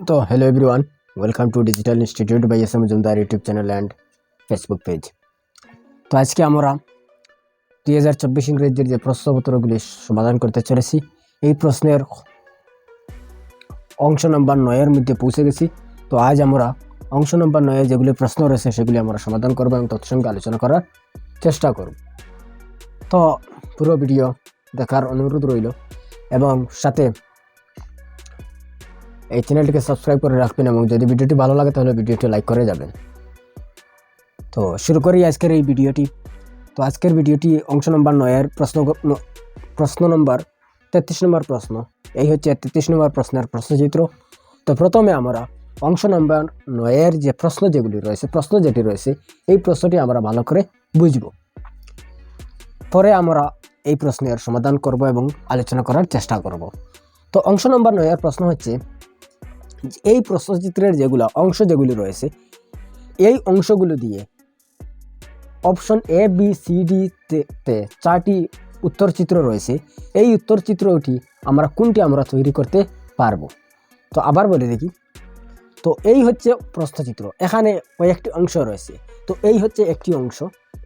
তো hello everyone, welcome to digital institute by S M Majumdar YouTube channel and Facebook page. তো আজকে আমরা 2024 ইংরেজির যে প্রশ্নপত্রগুলি সমাধান করতে চলেছি, এই প্রশ্নের অংশ নম্বর 9-এর মধ্যে পৌঁছে গেছি। তো আজ আমরা অংশ নম্বর 9-এ যেগুলি প্রশ্ন রয়েছে সেগুলি আমরা সমাধান করবো এবং তৎসঙ্গে আলোচনা করার চেষ্টা করব। তো পুরো ভিডিও দেখার অনুরোধ রইল এবং সাথে এই চ্যানেলটিকে সাবস্ক্রাইব করে রাখবেন এবং যদি ভিডিওটি ভালো লাগে তাহলে ভিডিওটি লাইক করে যাবেন। তো শুরু করি আজকের এই ভিডিওটি। তো আজকের ভিডিওটি অংশ নম্বর 9-এর প্রশ্ন নম্বর 33 নম্বর প্রশ্ন। এই হচ্ছে 33 নম্বর প্রশ্নের প্রশ্নচিত্র। তো প্রথমে আমরা অংশ নম্বর 9-এর যে প্রশ্ন যেটি রয়েছে এই প্রশ্নটি আমরা ভালো করে বুঝব, পরে আমরা এই প্রশ্নের সমাধান করব এবং আলোচনা করার চেষ্টা করব। তো অংশ নম্বর 9-এর প্রশ্ন হচ্ছে, এই প্রশ্নচিত্রের যেগুলি রয়েছে এই অংশগুলো দিয়ে option A B C D তে 4টি উত্তরচিত্র রয়েছে। এই উত্তরচিত্রটি কোনটি আমরা তৈরি করতে পারবো। তো আবার বলে দেখি। তো এই হচ্ছে প্রশ্নচিত্র, এখানে কয়েকটি অংশ রয়েছে। তো এই হচ্ছে একটি অংশ,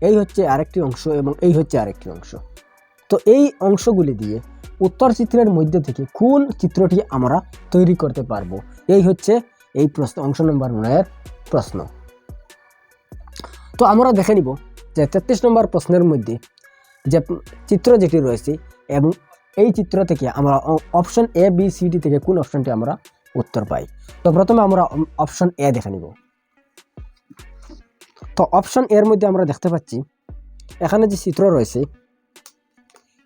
এই হচ্ছে আরেকটি অংশ এবং এই হচ্ছে আরেকটি অংশ। তো এই অংশগুলি দিয়ে উত্তরচিত্রের মধ্যে থেকে কোন চিত্রটি আমরা তৈরি করতে পারবো, এই হচ্ছে এই প্রশ্ন অংশ নম্বর 9-এর প্রশ্ন। তো আমরা দেখে নিব যে 33 নম্বর প্রশ্নের মধ্যে যে চিত্র যেটি রয়েছে এবং এই চিত্র থেকে আমরা option A B C D থেকে কোন অপশনটি আমরা উত্তর পাই। তো প্রথমে আমরা অপশন এ দেখে নিব। তো অপশন এর মধ্যে আমরা দেখতে পাচ্ছি এখানে যে চিত্র রয়েছে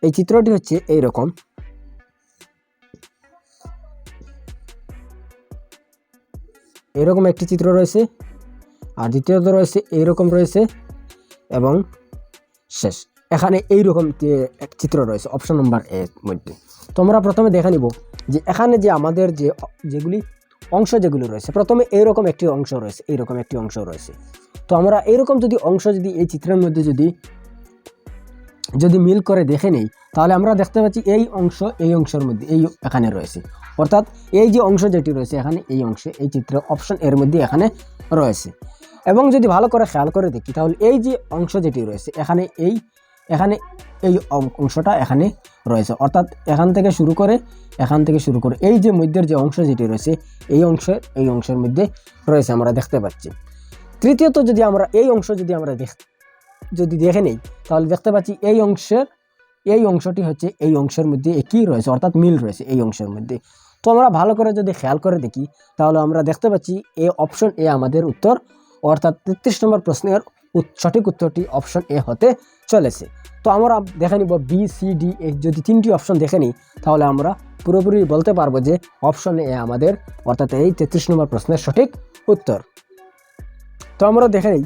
এই চিত্রটি হচ্ছে এইরকম। এরকম একটি চিত্র রয়েছে, আর দ্বিতীয়ত রয়েছে এইরকম রয়েছে এবং শেষ এখানে এইরকম যে এক চিত্র রয়েছে অপশন নম্বর এর মধ্যে। তো আমরা প্রথমে দেখে নিব যে এখানে যে আমাদের যেগুলি রয়েছে, প্রথমে এইরকম একটি অংশ রয়েছে, এইরকম একটি অংশ রয়েছে। তো আমরা এইরকম অংশ এই চিত্রের মধ্যে যদি মিল করে দেখে নেই, তাহলে আমরা দেখতে পাচ্ছি এই অংশের মধ্যে এখানে রয়েছে, অর্থাৎ এই যে অংশ যেটি রয়েছে এখানে এই অংশে এই চিত্র অপশন এর মধ্যে এখানে রয়েছে। এবং যদি ভালো করে খেয়াল করে দেখি তাহলে এই যে অংশ যেটি রয়েছে এখানে এই অংশটা এখানে রয়েছে, অর্থাৎ এখান থেকে শুরু করে এই যে মধ্যের যে অংশ যেটি রয়েছে এই অংশের মধ্যে রয়েছে আমরা দেখতে পাচ্ছি। তৃতীয়ত যদি আমরা এই অংশ যদি দেখে নেই তাহলে দেখতে পাচ্ছি এই অংশটি হচ্ছে এই অংশের মধ্যে একই রয়েছে, অর্থাৎ মিল রয়েছে এই অংশের মধ্যে। তো আমরা ভালো করে যদি খেয়াল করে দেখি তাহলে আমরা দেখতে পাচ্ছি এই অপশন এ আমাদের উত্তর, অর্থাৎ 33 নম্বর প্রশ্নের সঠিক উত্তরটি অপশন এ হতে চলেছে। তো আমরা দেখে নিব বি সি ডি যদি 3টি অপশন দেখে নিই তাহলে আমরা পুরোপুরি বলতে পারবো যে অপশন এ আমাদের, অর্থাৎ এই 33 নম্বর প্রশ্নের সঠিক উত্তর। তো আমরা দেখে নিই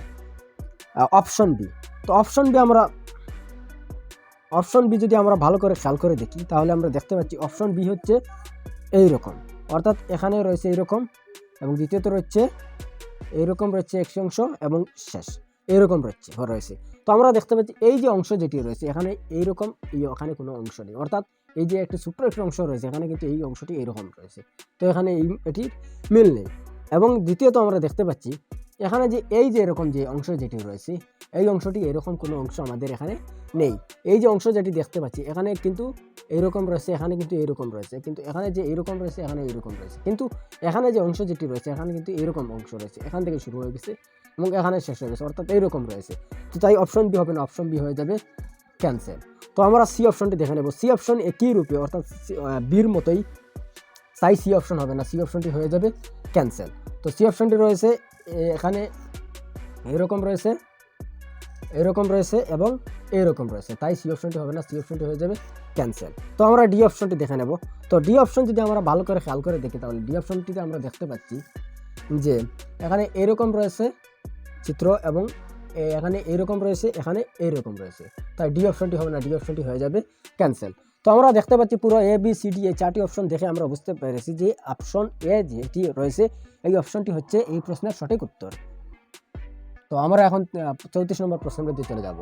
অপশন বি। তো অপশন বি যদি আমরা ভালো করে খেয়াল করে দেখি তাহলে আমরা দেখতে পাচ্ছি অপশন বি হচ্ছে এইরকম, অর্থাৎ এখানে রয়েছে এইরকম এবং দ্বিতীয়ত এইরকম রয়েছে একটি অংশ এবং শেষ এইরকম রয়েছে। তো আমরা দেখতে পাচ্ছি এই যে অংশ যেটি রয়েছে এখানে এইরকম, এখানে কোনো অংশ নেই, অর্থাৎ এই যে একটি ছোট্ট একটি অংশ রয়েছে এখানে কিন্তু এই অংশটি এইরকম রয়েছে। তো এখানে এটির মিল নেই। এবং দ্বিতীয়ত আমরা দেখতে পাচ্ছি এখানে যে এরকম যে অংশ যেটি রয়েছে এই অংশটি এরকম কোনো অংশ আমাদের এখানে নেই। এই যে অংশ যেটি দেখতে পাচ্ছি এখানে কিন্তু এইরকম রয়েছে, এখানে কিন্তু এইরকম রয়েছে, কিন্তু এখানে যে এইরকম রয়েছে এখানে এইরকম রয়েছে, কিন্তু এখানে যে অংশ যেটি রয়েছে এখানে কিন্তু এইরকম অংশ রয়েছে, এখান থেকে শুরু হয়ে গেছে এবং এখানে শেষ হয়ে গেছে, অর্থাৎ এইরকম রয়েছে। তো তাই অপশন বি হবে না, অপশন বি হয়ে যাবে ক্যান্সেল। তো আমরা সি অপশনটি দেখে নেব। সি অপশন একই রূপে, অর্থাৎ বির মতোই, তাই সি অপশন হবে না, সি অপশনটি হয়ে যাবে ক্যান্সেল। তো সি অপশনটি রয়েছে এখানে এইরকম রয়েছে এবং এইরকম রয়েছে, তাই সি অপশনটি হবে না, সি অপশনটি হয়ে যাবে ক্যান্সেল। তো আমরা ডি অপশনটি দেখে নেব। তো ডি অপশন যদি আমরা ভালো করে খেয়াল করে দেখি তাহলে ডি অপশনটিতে আমরা দেখতে পাচ্ছি যে এখানে এইরকম রয়েছে চিত্র এবং এখানে এইরকম রয়েছে, এখানে এইরকম রয়েছে, তাই ডি অপশনটি হবে না, ডি অপশনটি হয়ে যাবে ক্যান্সেল। তো আমরা দেখতে পাচ্ছি পুরো এ বি সি ডি এই 4টি অপশন দেখে আমরা বুঝতে পেরেছি যে অপশন এ যেটি রয়েছে এই অপশনটি হচ্ছে এই প্রশ্নের সঠিক উত্তর। তো আমরা এখন 34 নম্বর প্রশ্নের মধ্যে চলে যাব।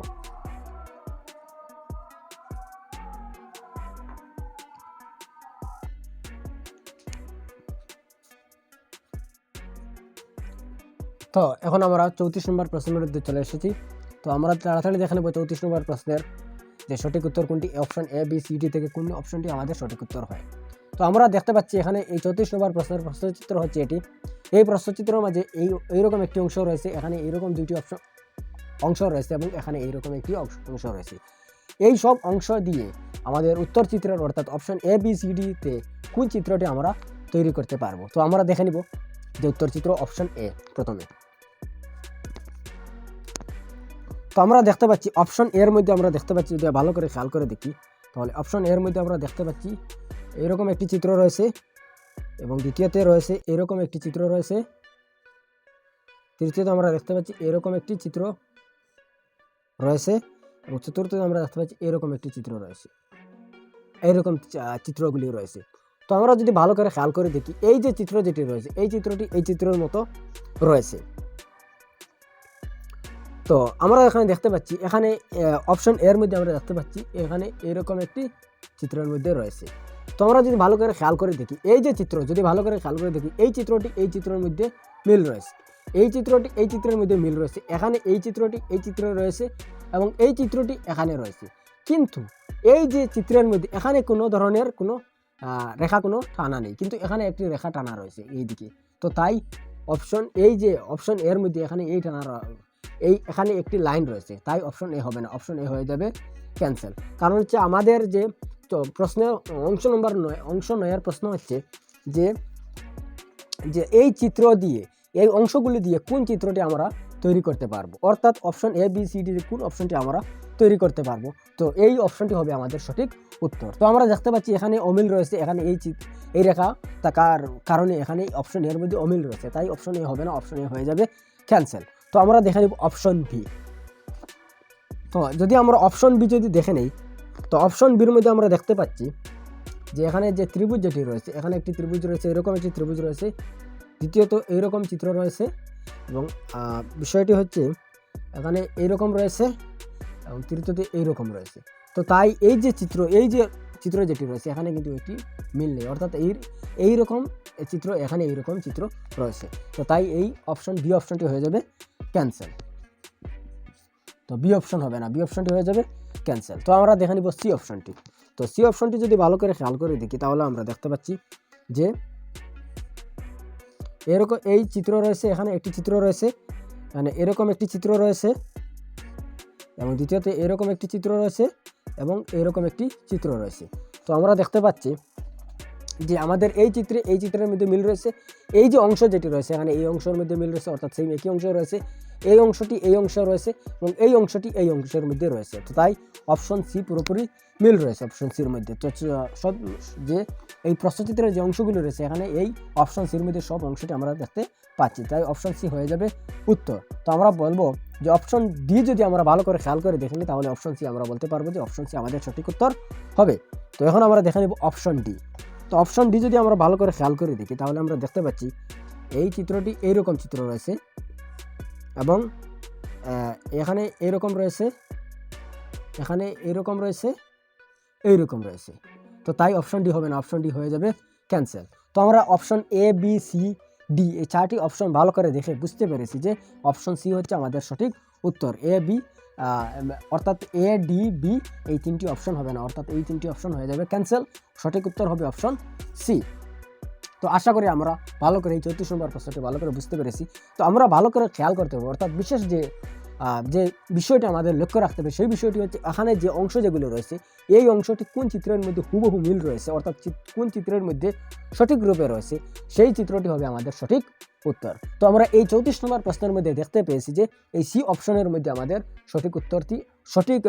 তো এখন আমরা 34 নম্বর প্রশ্নের মধ্যে চলে এসেছি। তো আমরা তাড়াতাড়ি দেখে নেব 34 নম্বর প্রশ্নের যে সঠিক উত্তর কোনটি, option A B C D থেকে কোন অপশনটি আমাদের সঠিক উত্তর হয়। তো আমরা দেখতে পাচ্ছি এখানে এই 34 নম্বর প্রশ্নের প্রশ্নচিত্র হচ্ছে এটি। এই প্রশ্নচিত্রের মাঝে এইরকম একটি অংশ রয়েছে, এখানে এইরকম দুইটি অংশ রয়েছে এবং এখানে এইরকম একটি অংশ রয়েছে। এই সব অংশ দিয়ে আমাদের উত্তর চিত্রের অর্থাৎ অপশন এ বি সি ডিতে কোন চিত্রটি আমরা তৈরি করতে পারবো। তো আমরা দেখে নিব যে উত্তর চিত্র অপশন এ প্রথমে। তো আমরা দেখতে পাচ্ছি অপশন এর মধ্যে আমরা দেখতে পাচ্ছি, যদি ভালো করে খেয়াল করে দেখি তাহলে অপশন এর মধ্যে আমরা দেখতে পাচ্ছি এরকম একটি চিত্র রয়েছে এবং দ্বিতীয়তে রয়েছে এরকম একটি চিত্র রয়েছে, তৃতীয়তে আমরা দেখতে পাচ্ছি এরকম একটি চিত্র রয়েছে এবং চতুর্থতে আমরা দেখতে পাচ্ছি এরকম একটি চিত্র রয়েছে, এইরকম চিত্রগুলি রয়েছে। তো আমরা যদি ভালো করে খেয়াল করে দেখি এই যে চিত্র যেটি রয়েছে এই চিত্রটি এই চিত্রের মতো রয়েছে। তো আমরা এখানে দেখতে পাচ্ছি এখানে অপশন এর মধ্যে আমরা দেখতে পাচ্ছি এখানে এরকম একটি চিত্রের মধ্যে রয়েছে। তো আমরা যদি ভালো করে খেয়াল করে দেখি এই যে চিত্র, যদি ভালো করে খেয়াল করে দেখি এই চিত্রটি এই চিত্রের মধ্যে মিল রয়েছে, এই চিত্রটি এই চিত্রের মধ্যে মিল রয়েছে, এখানে এই চিত্রটি এই চিত্রে রয়েছে এবং এই চিত্রটি এখানে রয়েছে। কিন্তু এই যে চিত্রের মধ্যে এখানে কোনো ধরনের কোনো রেখা কোনো টানা নেই, কিন্তু এখানে একটি রেখা টানা রয়েছে এই দিকে। তো তাই অপশন এই যে অপশন এর মধ্যে এখানে এই টানা এই এখানে একটি লাইন রয়েছে, তাই অপশন এ হবে না, অপশন এ হয়ে যাবে ক্যান্সেল। কারণ হচ্ছে আমাদের যে প্রশ্নের অংশ নম্বর 9 অংশ 9 এর প্রশ্ন হচ্ছে যে যে এই চিত্র দিয়ে এই অংশগুলি দিয়ে কোন চিত্রটি আমরা তৈরি করতে পারবো, অর্থাৎ option A B C D কোন অপশনটি আমরা তৈরি করতে পারবো। তো এই অপশনটি হবে আমাদের সঠিক উত্তর। তো আমরা দেখতে পাচ্ছি এখানে অমিল রয়েছে, এখানে এই রেখা থাকার কারণে এখানে অপশন এর মধ্যে অমিল রয়েছে, তাই অপশন এ হবে না, অপশন এ হয়ে যাবে ক্যান্সেল। তো আমরা দেখে নিব অপশন বি। তো যদি আমরা অপশন বি যদি দেখে নেই তো অপশন বির মধ্যে আমরা দেখতে পাচ্ছি যে এখানে যে ত্রিভুজ যেটি রয়েছে, এখানে একটি ত্রিভুজ রয়েছে, এরকম একটি ত্রিভুজ রয়েছে, দ্বিতীয়ত এইরকম চিত্র রয়েছে এবং বিষয়টি হচ্ছে এখানে এইরকম রয়েছে এবং তৃতীয়ত এইরকম রয়েছে। তো তাই এই যে চিত্র যেটি রয়েছে এখানে কিন্তু একটি মিল নেই, অর্থাৎ এইরকম চিত্র এখানে এইরকম চিত্র রয়েছে। তো তাই এই অপশন বি অপশনটি হয়ে যাবে ক্যান্সেল। তো বি অপশন হবে না, বি অপশনটি হয়ে যাবে ক্যান্সেল। তো আমরা দেখে নিব সি অপশনটি। তো সি অপশনটি যদি ভালো করে খেয়াল করে দেখি তাহলে আমরা দেখতে পাচ্ছি যে এরকম এই চিত্র রয়েছে, এখানে একটি চিত্র রয়েছে, এখানে এরকম একটি চিত্র রয়েছে এবং দ্বিতীয়তে এরকম একটি চিত্র রয়েছে এবং এরকম একটি চিত্র রয়েছে। তো আমরা দেখতে পাচ্ছি যে আমাদের এই চিত্রের মধ্যে মিল রয়েছে, এই যে অংশ যেটি রয়েছে এখানে এই অংশের মধ্যে মিল রয়েছে, অর্থাৎ সেই একই অংশ রয়েছে, এই অংশটি এই অংশ রয়েছে এবং এই অংশটি এই অংশের মধ্যে রয়েছে। তো তাই অপশন সি পুরোপুরি মিল রয়েছে অপশন সির মধ্যে। তো সব যে এই প্রশ্নচিত্রের যে অংশগুলো রয়েছে এখানে এই অপশন সির মধ্যে সব অংশটি আমরা দেখতে পাচ্ছি, তাই অপশন সি হয়ে যাবে উত্তর। তো আমরা বলবো যে অপশন ডি যদি আমরা ভালো করে খেয়াল করে দেখে নিই তাহলে অপশন সি আমরা বলতে পারবো যে অপশন সি আমাদের সঠিক উত্তর হবে। তো এখন আমরা দেখে নেব অপশন ডি। তো অপশন ডি যদি আমরা ভালো করে খেয়াল করে দেখি তাহলে আমরা দেখতে পাচ্ছি এই চিত্রটি এইরকম চিত্র রয়েছে এবং এখানে এরকম রয়েছে, এখানে এরকম রয়েছে, এইরকম রয়েছে। তো তাই অপশন ডি হবে না, অপশন ডি হয়ে যাবে ক্যান্সেল। তো আমরা option A B C D এই চারটি অপশন ভালো করে দেখে বুঝতে পেরেছি যে অপশন সি হচ্ছে আমাদের সঠিক উত্তর। এ বি অর্থাৎ এ ডি বি এই তিনটি অপশন হবে না, অর্থাৎ এই তিনটি অপশন হয়ে যাবে ক্যান্সেল, সঠিক উত্তর হবে অপশন সি। তো আশা করি আমরা ভালো করে এই 34 নম্বর প্রশ্নটি ভালো করে বুঝতে পেরেছি। তো আমরা ভালো করে খেয়াল করতে হবে, অর্থাৎ বিশেষ যে বিষয়টা আমাদের লক্ষ্য রাখতে হবে সেই বিষয়টি হচ্ছে এখানে যে অংশ যেগুলো রয়েছে এই অংশটি কোন চিত্রের মধ্যে হুবহু মিল রয়েছে, অর্থাৎ কোন চিত্রের মধ্যে সঠিক রূপে রয়েছে সেই চিত্রটি হবে আমাদের সঠিক উত্তর। তো আমরা এই 34 নম্বর প্রশ্নের মধ্যে দেখতে পেয়েছি যে এই সি অপশনের মধ্যে আমাদের সঠিক উত্তরটি সঠিক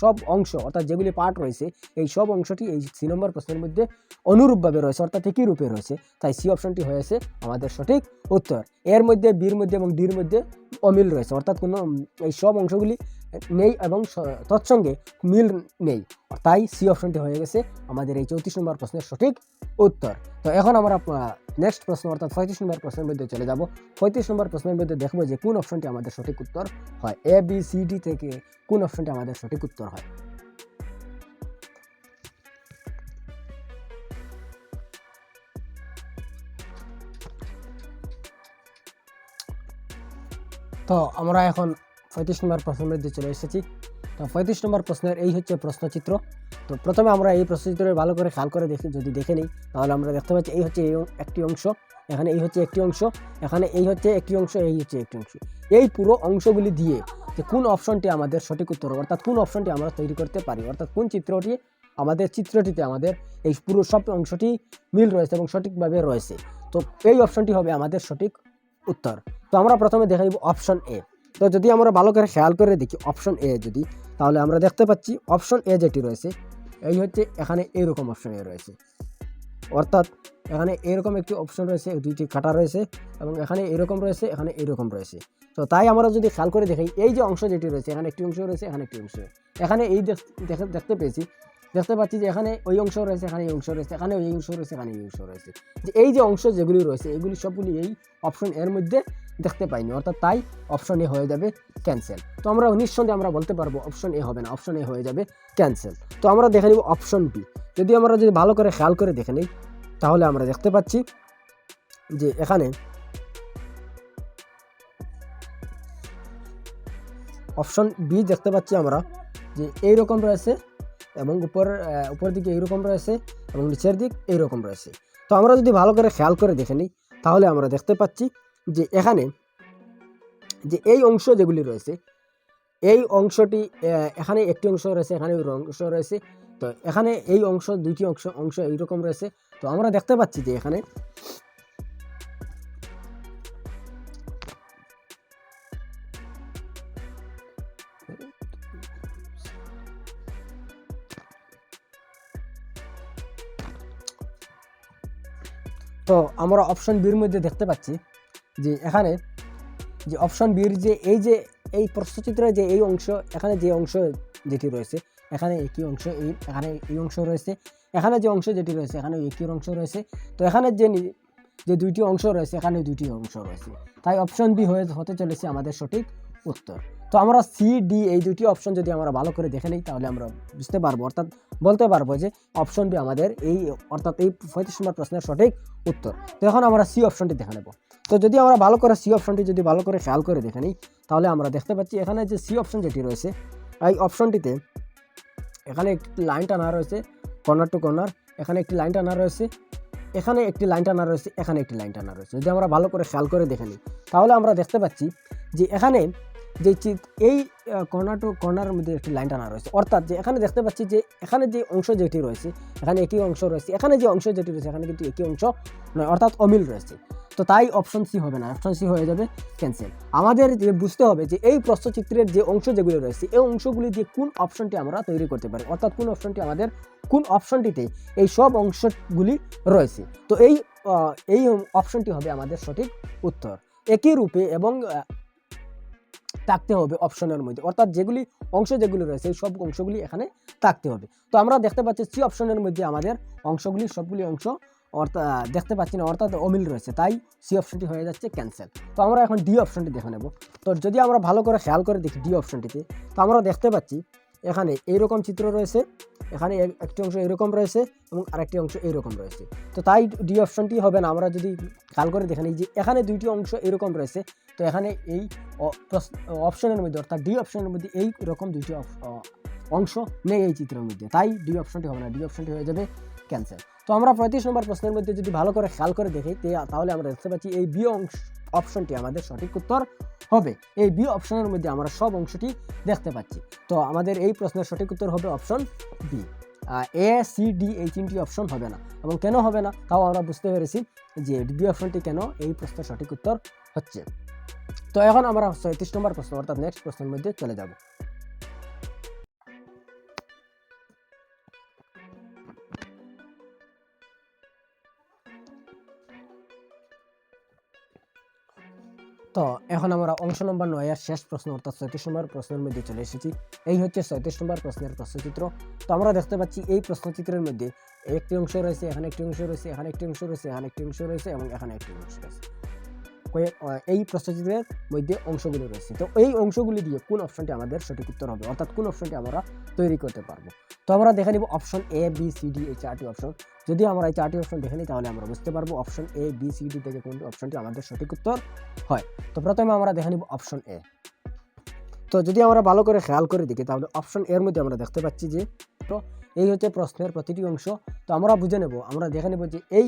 সব অংশ অর্থাৎ যেগুলি পার্ট রয়েছে এই সব অংশটি এই সি নম্বর প্রশ্নের মধ্যে অনুরূপভাবে রয়েছে, অর্থাৎ একই রূপে রয়েছে, তাই সি অপশনটি হয়েছে আমাদের সঠিক উত্তর। এর মধ্যে বির মধ্যে এবং ডির মধ্যে অমিল রয়েছে, অর্থাৎ কোনো এই সব অংশগুলি নেই এবং তৎসঙ্গে মিল নেই, তাই সি অপশনটি হয়ে গেছে আমাদের এই 34 নম্বর প্রশ্নের সঠিক উত্তর। তো এখন আমরা নেক্সট প্রশ্ন অর্থাৎ 35 নম্বর প্রশ্নের মধ্যে চলে যাব। 35 নম্বর প্রশ্নের মধ্যে দেখবো যে কোন অপশনটি আমাদের সঠিক উত্তর হয়, এ বি সি ডি থেকে কোন অপশনটি আমাদের সঠিক উত্তর হয়। তো আমরা এখন 35 নম্বর প্রশ্নের মধ্যে চলে এসেছি। তো 35 নম্বর প্রশ্নের এই হচ্ছে প্রশ্নচিত্র। তো প্রথমে আমরা এই প্রশ্নচিত্রের ভালো করে খেয়াল করে দেখে নিই, তাহলে আমরা দেখতে পাচ্ছি এই হচ্ছে একটি অংশ, এখানে এই হচ্ছে একটি অংশ, এখানে এই হচ্ছে একটি অংশ, এই হচ্ছে একটি অংশ। এই পুরো অংশগুলি দিয়ে যে কোন অপশনটি আমাদের সঠিক উত্তর, অর্থাৎ কোন অপশনটি আমরা তৈরি করতে পারি, অর্থাৎ কোন চিত্রটিতে আমাদের এই পুরো সব অংশটি মিল রয়েছে এবং সঠিকভাবে রয়েছে, তো এই অপশনটি হবে আমাদের সঠিক উত্তর। তো আমরা প্রথমে দেখে নিব অপশন এ। তো যদি আমরা ভালো করে খেয়াল করে দেখি অপশন এ যদি, তাহলে আমরা দেখতে পাচ্ছি অপশন এ যেটি রয়েছে এই হচ্ছে এখানে এইরকম অপশন এ রয়েছে, অর্থাৎ এখানে এরকম একটি অপশন রয়েছে, দুইটি কাটা রয়েছে এবং এখানে এরকম রয়েছে, এখানে এরকম রয়েছে। তো তাই আমরা যদি খেয়াল করে দেখি এই যে অংশ যেটি রয়েছে, এখানে একটি অংশ রয়েছে, এখানে একটি অংশ, এখানে এই দেখতে পাচ্ছি যে এখানে ওই অংশ রয়েছে, এখানে এই অংশ রয়েছে, এখানে ওই অংশ রয়েছে, এখানে এই অংশ রয়েছে। যে এই যে অংশ যেগুলি রয়েছে এগুলি সবগুলি এই অপশন এর মধ্যে দেখতে পাইনি, অর্থাৎ তাই অপশন এ হয়ে যাবে ক্যান্সেল। তো আমরা নিঃসন্দেহে আমরা বলতে পারবো অপশন এ হবে না, অপশন এ হয়ে যাবে ক্যান্সেল। তো আমরা দেখে নিব অপশন বি। যদি আমরা ভালো করে খেয়াল করে দেখে নিই, তাহলে আমরা দেখতে পাচ্ছি যে এখানে অপশন বি দেখতে পাচ্ছি আমরা যে এইরকম রয়েছে এবং উপর দিকে এইরকম রয়েছে এবং নিচের দিক এইরকম রয়েছে। তো আমরা যদি ভালো করে খেয়াল করে দেখে নিই, তাহলে আমরা দেখতে পাচ্ছি যে এখানে যে এই অংশ যেগুলি রয়েছে, এই অংশটি এখানে একটি অংশ রয়েছে, এখানে অংশ রয়েছে। তো এখানে এই অংশ দুইটি অংশ এইরকম রয়েছে। তো আমরা দেখতে পাচ্ছি যে এখানে তো আমরা অপশন বির মধ্যে দেখতে পাচ্ছি যে এখানে যে অপশন বির যে এই প্রশ্নচিত্রে যে এই অংশ, এখানে যে অংশ যেটি রয়েছে, এখানে একই অংশ, এখানে এই অংশ রয়েছে, এখানে যে অংশ যেটি রয়েছে, এখানে একই অংশ রয়েছে। তো এখানে যে দুইটি অংশ রয়েছে, এখানে দুইটি অংশ রয়েছে, তাই অপশন বি হতে চলেছে আমাদের সঠিক উত্তর। তো আমরা সি ডি এই দুটি অপশন যদি আমরা ভালো করে দেখে নিই, তাহলে আমরা বুঝতে পারবো, অর্থাৎ বলতে পারবো যে অপশন বি আমাদের অর্থাৎ এই 35 নম্বর প্রশ্নের সঠিক উত্তর। তো এখন আমরা সি অপশনটি দেখে নেব। তো যদি আমরা ভালো করে সি অপশনটি যদি ভালো করে খেয়াল করে দেখে নিই, তাহলে আমরা দেখতে পাচ্ছি এখানে যে সি অপশন যেটি রয়েছে, এই অপশনটিতে এখানে একটি লাইন টানা রয়েছে কর্নার টু কর্নার, এখানে একটি লাইন টানা রয়েছে, এখানে একটি লাইন টানা রয়েছে, এখানে একটি লাইন টানা রয়েছে। যদি আমরা ভালো করে খেয়াল করে দেখে নিই, তাহলে আমরা দেখতে পাচ্ছি যে এখানে যে এই কর্নার টু কর্নারের মধ্যে একটি লাইন টানা রয়েছে, অর্থাৎ যে এখানে দেখতে পাচ্ছি যে এখানে যে অংশ যেটি রয়েছে, এখানে একই অংশ রয়েছে, এখানে যে অংশ যেটি রয়েছে, এখানে কিন্তু একই অংশ নয়, অর্থাৎ অমিল রয়েছে। তো তাই অপশন সি হবে না, অপশন সি হয়ে যাবে ক্যান্সেল। আমাদের বুঝতে হবে যে এই প্রশ্নচিত্রের যে অংশ যেগুলো রয়েছে, এই অংশগুলি দিয়ে কোন অপশনটি আমরা তৈরি করতে পারি, অর্থাৎ কোন অপশনটিতে এই সব অংশগুলি রয়েছে। তো এই অপশনটি হবে আমাদের সঠিক উত্তর। একই রূপে এবং থাকতে হবে অপশনের মধ্যে, অর্থাৎ যেগুলি রয়েছে এই সব অংশগুলি এখানে থাকতে হবে। তো আমরা দেখতে পাচ্ছি সি অপশনের মধ্যে আমাদের সবগুলি অংশ দেখতে পাচ্ছি না, অর্থাৎ অমিল রয়েছে, তাই সি অপশনটি হয়ে যাচ্ছে ক্যান্সেল। তো আমরা এখন ডি অপশনটি দেখে নেব। তো যদি আমরা ভালো করে খেয়াল করে দেখি ডি অপশনটিতে, তো আমরা দেখতে পাচ্ছি এখানে এইরকম চিত্র রয়েছে, এখানে একটি অংশ এরকম রয়েছে এবং আরেকটি অংশ এইরকম রয়েছে। তো তাই ডি অপশনটি হবে না। আমরা যদি খেয়াল করে দেখে নিই যে এখানে দুইটি অংশ এরকম রয়েছে, তো এখানে এই অপশনের মধ্যে, অর্থাৎ ডি অপশনের মধ্যে এই রকম দুইটি অংশ নেই এই চিত্রের মধ্যে, তাই ডি অপশনটি হবে না, ডি অপশনটি হয়ে যাবে ক্যান্সেল। তো আমরা 35 নম্বর প্রশ্নের মধ্যে যদি ভালো করে খেয়াল করে দেখি, তাহলে আমরা দেখতে পাচ্ছি এই বি অপশনটি আমাদের সঠিক উত্তর হবে। এই বি অপশনের মধ্যে আমরা সব অংশটি দেখতে পাচ্ছি। তো আমাদের এই প্রশ্নের সঠিক উত্তর হবে option B. A C D এই তিনটি অপশন হবে না, এবং কেন হবে না তাও আমরা বুঝতে পেরেছি যে বি অপশনটি কেন এই প্রশ্নের সঠিক উত্তর হচ্ছে। তো এখন আমরা 36 নম্বর প্রশ্ন অর্থাৎ নেক্সট প্রশ্নের মধ্যে চলে যাব। তো এখন আমরা অংশ নম্বর 9 এর শেষ প্রশ্ন অর্থাৎ 36 নম্বর প্রশ্নের মধ্যে চলে এসেছি। এই হচ্ছে 37 নম্বর প্রশ্নের প্রশ্নচিত্র। তো আমরা দেখতে পাচ্ছি এই প্রশ্নচিত্রের মধ্যে একটি অংশ রয়েছে, এখানে একটি অংশ রয়েছে, এখানে একটি অংশ রয়েছে, এখানে একটি অংশ রয়েছে এবং এখানে একটি অংশ রয়েছে। এই প্রশ্নচিত্রের মধ্যে অংশগুলি রয়েছে। তো এই অংশগুলি দিয়ে কোন অপশনটি আমাদের সঠিক উত্তর হবে, অর্থাৎ কোন অপশনটি আমরা তৈরি করতে পারবো। তো আমরা দেখে নিব option A, B, C, D এই 4টি অপশন। যদি আমরা এই 4টি অপশন দেখে নিই তাহলে আমরা বুঝতে পারবো option A, B, C, D থেকে কোন অপশনটি আমাদের সঠিক উত্তর হয়। তো প্রথমে আমরা দেখে নিব অপশন এ। তো যদি আমরা ভালো করে খেয়াল করে দেখি তাহলে অপশন এর মধ্যে আমরা দেখতে পাচ্ছি যে তো এই হচ্ছে প্রশ্নের প্রতিটি অংশ। তো আমরা বুঝে নেব, আমরা দেখে নেব যে এই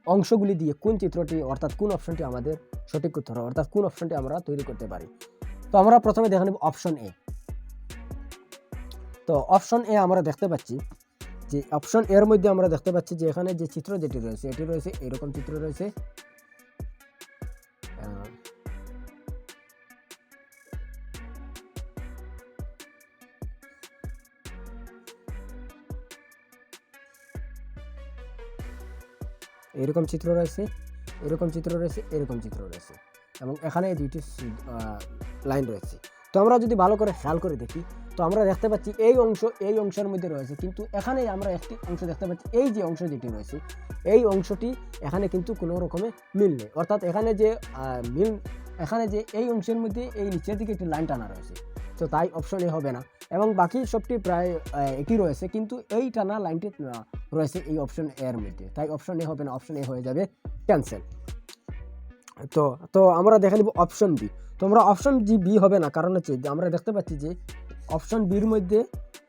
অংশগুলি দিয়ে কোন চিত্রটি অর্থাৎ কোন অপশনটি আমাদের সঠিক উত্তর হয়, অর্থাৎ কোন অপশনটি আমরা তৈরি করতে পারি। তো আমরা প্রথমে দেখে নেব অপশন এ। তো অপশন এ আমরা দেখতে পাচ্ছি যে অপশন এর মধ্যে আমরা দেখতে পাচ্ছি যে এখানে যে চিত্র যেটি রয়েছে এটি রয়েছে এরকম চিত্র রয়েছে। এরকম চিত্র রয়েছে, এরকম চিত্র রয়েছে, এরকম চিত্র রয়েছে এবং এখানে দুইটি লাইন রয়েছে। তো আমরা যদি ভালো করে খেয়াল করে দেখি তো আমরা দেখতে পাচ্ছি এই অংশের মধ্যে রয়েছে, কিন্তু এখানে আমরা একটি অংশ দেখতে পাচ্ছি, এই যে অংশ যেটি রয়েছে এই অংশটি এখানে কিন্তু কোনো রকমে মিল নেই, অর্থাৎ এখানে যে এই অংশের মধ্যে এই নিচের দিকে একটি লাইন টানা রয়েছে। তো তাই অপশন এ হবে না এবং বাকি সবটি প্রায় একই রয়েছে, কিন্তু এই টানা লাইনটি রয়েছে এই অপশন এর মধ্যে, তাই অপশন এ হবে না, অপশন এ হয়ে যাবে ক্যান্সেল। তো আমরা দেখে নিব অপশন বি। তো আমরা অপশন বি হবে না, কারণ হচ্ছে আমরা দেখতে পাচ্ছি যে অপশন বির মধ্যে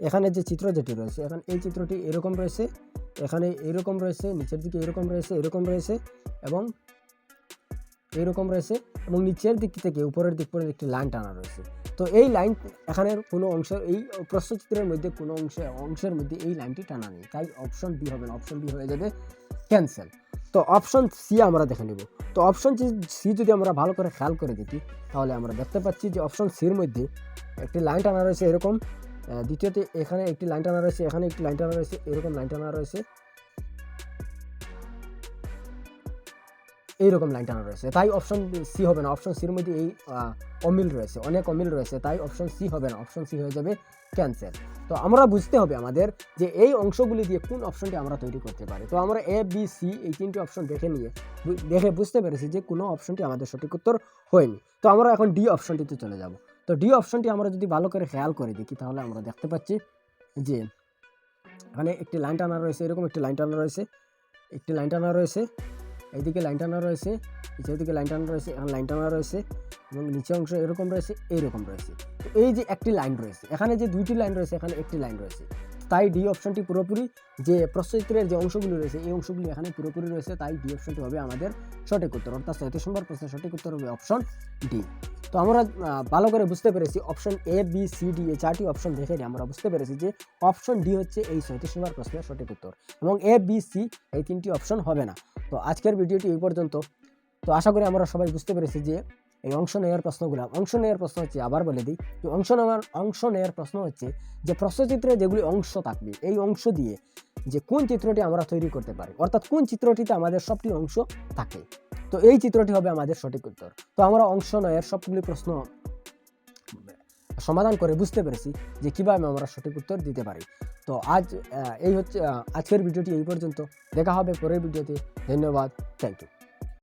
এখানে যে চিত্র যেটি রয়েছে এখানে এই চিত্রটি এরকম রয়েছে, এখানে এরকম রয়েছে, নিচের দিকে এরকম রয়েছে, এরকম রয়েছে এবং এরকম রয়েছে এবং নিচের দিক থেকে উপরের দিক পর্যন্ত একটি লাইন টানা রয়েছে। তো এই লাইন এখানের কোনো অংশ এই প্রশ্নচিত্রের মধ্যে কোনো অংশের মধ্যে এই লাইনটি টানা নেই, তাই অপশন বি হবে না, অপশন বি হয়ে যাবে ক্যান্সেল। তো অপশন সি আমরা দেখে নিব। তো অপশন সি যদি আমরা ভালো করে খেয়াল করে দেখি তাহলে আমরা দেখতে পাচ্ছি যে অপশন সির মধ্যে একটি লাইন টানা রয়েছে এরকম, দ্বিতীয়তে এখানে একটি লাইন টানা রয়েছে, এখানে একটি লাইন টানা রয়েছে, এরকম লাইন টানা রয়েছে, এইরকম লাইন টানা রয়েছে, তাই অপশন সি হবে না। অপশন সির মধ্যে এই অমিল রয়েছে, অনেক অমিল রয়েছে, তাই অপশন সি হবে না, অপশন সি হয়ে যাবে ক্যান্সেল। তো আমরা বুঝতে হবে আমাদের যে এই অংশগুলি দিয়ে কোন অপশনটি আমরা তৈরি করতে পারি। তো আমরা এ, বি, সি এই 3টি অপশন দেখে বুঝতে পেরেছি যে কোনো অপশনটি আমাদের সঠিক উত্তর হয়নি। তো আমরা এখন ডি অপশনটিতে চলে যাব। তো ডি অপশনটি আমরা যদি ভালো করে খেয়াল করে দেখি তাহলে আমরা দেখতে পাচ্ছি যে এখানে একটি লাইন টানা রয়েছে, এরকম একটি লাইন টানা রয়েছে, একটি লাইন টানা রয়েছে, এইদিকে লাইন টানা রয়েছে, নিচের দিকে লাইন টানা রয়েছে, এখন লাইন টানা রয়েছে এবং নিচে অংশ এরকম রয়েছে, এইরকম রয়েছে। তো এই যে একটি লাইন রয়েছে, এখানে যে 2টি লাইন রয়েছে, এখানে একটি লাইন রয়েছে, তাই ডি অপশনটি পুরোপুরি যে প্রশ্নচিত্রের যে অংশগুলি রয়েছে এই অংশগুলি এখানে পুরোপুরি রয়েছে, তাই ডি অপশনটি হবে আমাদের সঠিক উত্তর, অর্থাৎ 37 নম্বর প্রশ্নের সঠিক উত্তর হবে অপশন ডি। তো আমরা ভালো করে বুঝতে পেরেছি option A, B, C, D এই 4টি অপশন দেখে আমরা বুঝতে পেরেছি যে অপশন ডি হচ্ছে এই 37 নম্বর প্রশ্নের সঠিক উত্তর এবং এ, বি, সি এই 3টি অপশন হবে না। তো আজকের ভিডিওটি এই পর্যন্ত। তো আশা করি আমরা সবাই বুঝতে পেরেছি যে এই অংশ নেওয়ার প্রশ্ন হচ্ছে, আবার বলে দিই যে অংশ নেওয়ার প্রশ্ন হচ্ছে যে প্রশ্নচিত্রে যেগুলি অংশ থাকবে এই অংশ দিয়ে যে কোন চিত্রটি আমরা তৈরি করতে পারি, অর্থাৎ কোন চিত্রটিতে আমাদের সবটি অংশ থাকে, তো এই চিত্রটি হবে আমাদের সঠিক উত্তর। তো আমরা অংশ নয়ের সবগুলি প্রশ্ন সমাধান করে বুঝতে পেরেছি যে কীভাবে আমরা সঠিক উত্তর দিতে পারি। তো এই হচ্ছে আজকের ভিডিওটি এই পর্যন্ত, দেখা হবে পরের ভিডিওতে। ধন্যবাদ, থ্যাংক ইউ।